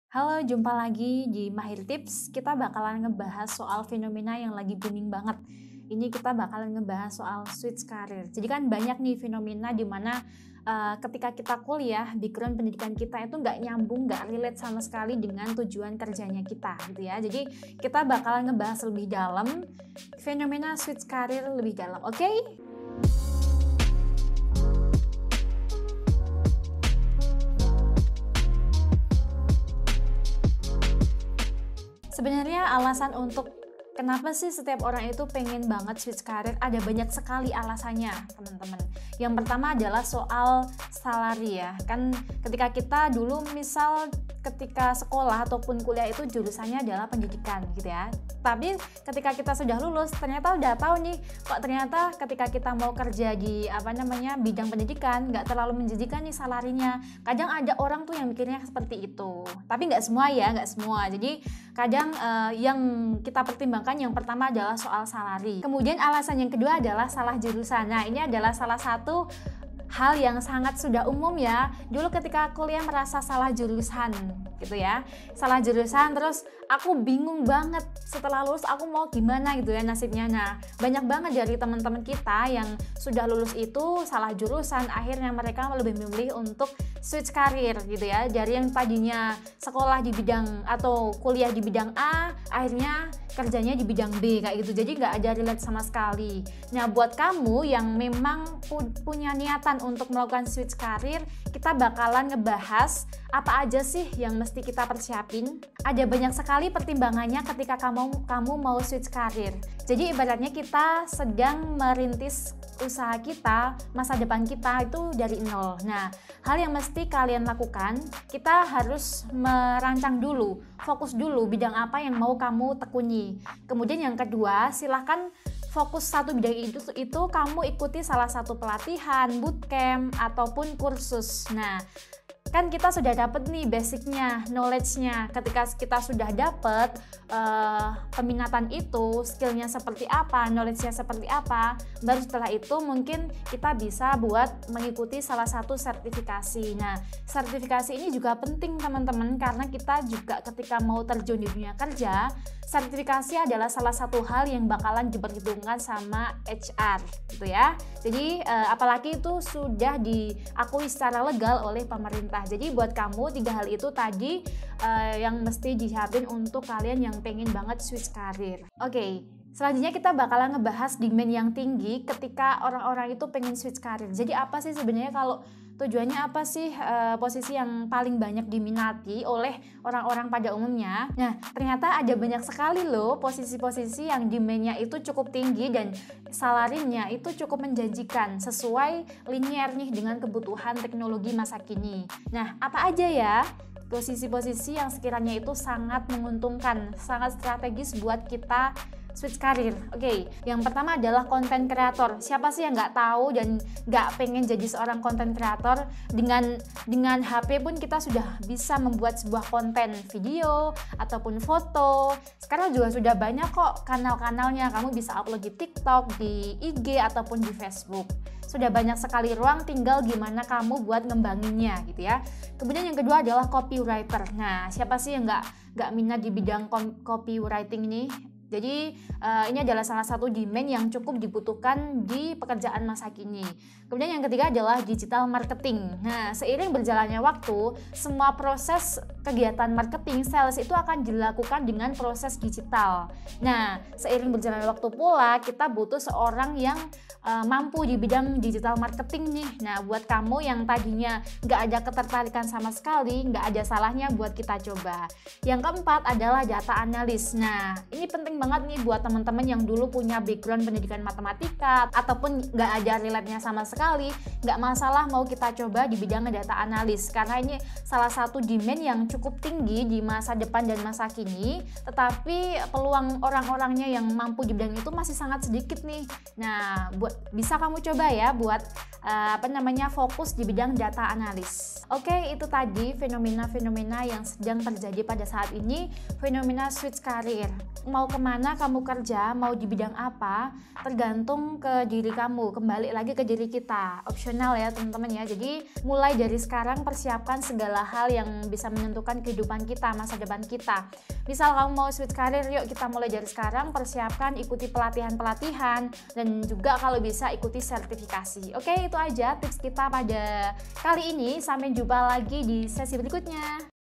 Halo, jumpa lagi di Mahir Tips. Kita bakalan ngebahas soal fenomena yang lagi booming banget. Ini kita bakalan ngebahas soal switch karir. Jadi kan banyak nih fenomena di mana ketika kita kuliah, background pendidikan kita itu nggak nyambung, nggak relate sama sekali dengan tujuan kerjanya kita, gitu ya. Jadi kita bakalan ngebahas lebih dalam fenomena switch karir lebih dalam, oke? Sebenarnya alasan untuk kenapa sih setiap orang itu pengen banget switch karir, ada banyak sekali alasannya, teman-teman. Yang pertama adalah soal salary ya. Kan ketika kita dulu misal ketika sekolah ataupun kuliah itu jurusannya adalah pendidikan gitu ya. Tapi ketika kita sudah lulus ternyata udah tahu nih kok ternyata ketika kita mau kerja di bidang pendidikan nggak terlalu menjanjikan nih salarinya. Kadang ada orang tuh yang mikirnya seperti itu. Tapi nggak semua ya, nggak semua. Jadi kadang yang kita pertimbangkan yang pertama adalah soal salary. Kemudian alasan yang kedua adalah salah jurusan. Nah, ini adalah salah satu hal yang sangat sudah umum ya. Dulu ketika kuliah merasa salah jurusan gitu ya. Salah jurusan terus aku bingung banget setelah lulus aku mau gimana gitu ya nasibnya. Nah, banyak banget dari teman-teman kita yang sudah lulus itu salah jurusan, akhirnya mereka lebih memilih untuk switch karir gitu ya. Dari yang tadinya sekolah di bidang atau kuliah di bidang A, akhirnya kerjanya di bidang B kayak gitu. Jadi nggak ada relate sama sekali. Nah, buat kamu yang memang punya niatan untuk melakukan switch karir, kita bakalan ngebahas apa aja sih yang mesti kita persiapin. Ada banyak sekali pertimbangannya ketika kamu mau switch karir. Jadi ibaratnya kita sedang merintis usaha kita, masa depan kita itu dari nol. Nah, hal yang mesti kalian lakukan, kita harus merancang dulu, fokus dulu bidang apa yang mau kamu tekuni. Kemudian yang kedua, silahkan fokus satu bidang itu kamu ikuti salah satu pelatihan, bootcamp, ataupun kursus. Nah, kan kita sudah dapat nih basicnya, knowledge-nya. Ketika kita sudah dapat peminatan itu, skillnya seperti apa, knowledge-nya seperti apa, baru setelah itu mungkin kita bisa buat mengikuti salah satu sertifikasi. Nah, sertifikasi ini juga penting teman-teman, karena kita juga ketika mau terjun di dunia kerja, sertifikasi adalah salah satu hal yang bakalan diperhitungkan sama HR gitu ya. Jadi apalagi itu sudah diakui secara legal oleh pemerintah. Jadi buat kamu 3 hal itu tadi yang mesti disiapin untuk kalian yang pengen banget switch karir. Oke, selanjutnya kita bakalan ngebahas demand yang tinggi ketika orang-orang itu pengen switch karir. Jadi apa sih sebenarnya kalau tujuannya apa sih posisi yang paling banyak diminati oleh orang-orang pada umumnya? Nah, ternyata ada banyak sekali loh posisi-posisi yang demand-nya itu cukup tinggi dan salarinya itu cukup menjanjikan sesuai linear nih dengan kebutuhan teknologi masa kini. Nah, apa aja ya posisi-posisi yang sekiranya itu sangat menguntungkan, sangat strategis buat kita switch karir. Oke, yang pertama adalah content creator. Siapa sih yang nggak tahu dan nggak pengen jadi seorang content creator? Dengan HP pun kita sudah bisa membuat sebuah konten video ataupun foto. Sekarang juga sudah banyak kok kanal-kanalnya. Kamu bisa upload di TikTok, di IG ataupun di Facebook. Sudah banyak sekali ruang, tinggal gimana kamu buat ngembanginnya gitu ya. Kemudian yang kedua adalah copywriter. Nah, siapa sih yang nggak minat di bidang copywriting ini? Jadi ini adalah salah satu demand yang cukup dibutuhkan di pekerjaan masa kini. Kemudian yang ketiga adalah digital marketing. Nah, seiring berjalannya waktu, semua proses kegiatan marketing sales itu akan dilakukan dengan proses digital. Nah, seiring berjalannya waktu pula kita butuh seorang yang mampu di bidang digital marketing nih. Nah, buat kamu yang tadinya nggak ada ketertarikan sama sekali, nggak ada salahnya buat kita coba. Yang keempat adalah data analis. Nah, ini penting banget nih buat teman-teman yang dulu punya background pendidikan matematika ataupun nggak ada relate-nya sama sekali, nggak masalah mau kita coba di bidang data analis, karena ini salah satu demand yang cukup tinggi di masa depan dan masa kini, tetapi peluang orang-orangnya yang mampu di bidang itu masih sangat sedikit nih. Nah, bisa kamu coba ya buat fokus di bidang data analis. Oke, itu tadi fenomena-fenomena yang sedang terjadi pada saat ini, fenomena switch karir. Mau kemana kamu kerja, mau di bidang apa, tergantung ke diri kamu, kembali lagi ke diri kita, opsional ya teman-teman ya. Jadi mulai dari sekarang persiapkan segala hal yang bisa menentukan menentukan kehidupan kita, masa depan kita. Misal kamu mau switch karir, yuk kita mulai dari sekarang, persiapkan, ikuti pelatihan-pelatihan, dan juga kalau bisa ikuti sertifikasi. Oke, itu aja tips kita pada kali ini. Sampai jumpa lagi di sesi berikutnya.